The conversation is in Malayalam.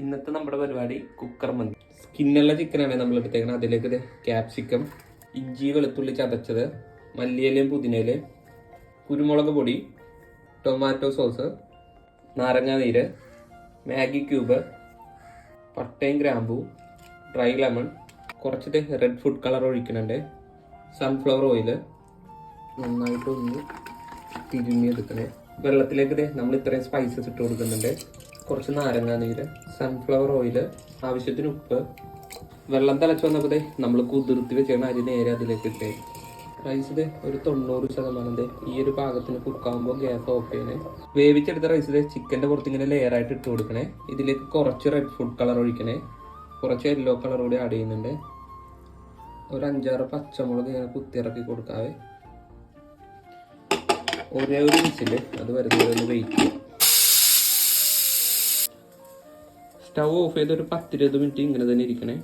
ഇന്നത്തെ നമ്മുടെ പരിപാടി കുക്കർ മന്തി. സ്കിന്നുള്ള ചിക്കനാണ് നമ്മൾ എടുത്തേക്കുന്നത്. അതിലേക്ക് ക്യാപ്സിക്കം, ഇഞ്ചി വെളുത്തുള്ളി ചതച്ചത്, മല്ലിയിലയും പുതിനയിലയും, കുരുമുളക് പൊടി, ടൊമാറ്റോ സോസ്, നാരങ്ങ നീര്, മാഗി ക്യൂബ്, പട്ടയും ഗ്രാമ്പൂ, ഡ്രൈ ലെമൺ, കുറച്ച് റെഡ് ഫുഡ് കളർ ഒഴിക്കുന്നുണ്ട്, സൺഫ്ലവർ ഓയിൽ നന്നായിട്ടൊന്ന് തിരുമ്മിയെടുക്കണേ. വെള്ളത്തിലേക്ക് നമ്മൾ ഇത്രയും സ്പൈസസ് ഇട്ട് കൊടുക്കുന്നുണ്ട്. കുറച്ച് നാരങ്ങ നീര്, സൺഫ്ലവർ ഓയിൽ, ആവശ്യത്തിന് ഉപ്പ്. വെള്ളം തിളച്ച് വന്നപ്പോൾ നമ്മൾ കുതിർത്തി വെച്ചാണ് അരി നേരെ അതിലേക്ക് ഇട്ടേ. റൈസ് ഒരു 90% ഈ ഒരു പാകത്തിന് കുക്കാകുമ്പോൾ ഗ്യാസ് ഓഫ് ചെയ്യണേ. വേവിച്ചെടുത്ത റൈസ് ചിക്കൻ്റെ പുറത്ത് ഇങ്ങനെ ലെയർ ആയിട്ട് ഇട്ട് കൊടുക്കണേ. ഇതിലേക്ക് കുറച്ച് റെഡ് ഫുഡ് കളർ ഒഴിക്കണേ. കുറച്ച് യെല്ലോ കളർ കൂടി ആഡ് ചെയ്യുന്നുണ്ട്. ഒരു 5-6 പച്ചമുളക് ഇങ്ങനെ കുത്തിയിറക്കി കൊടുക്കാവേ. ഒരേ ഒരു വിസില് അത് വരുന്നതൊന്ന് വെയിറ്റ് ചെയ്യും. സ്റ്റൗ ഓഫ് ചെയ്ത് ഒരു 10-20 മിനിറ്റ് ഇങ്ങനെ തന്നെ ഇരിക്കണേ.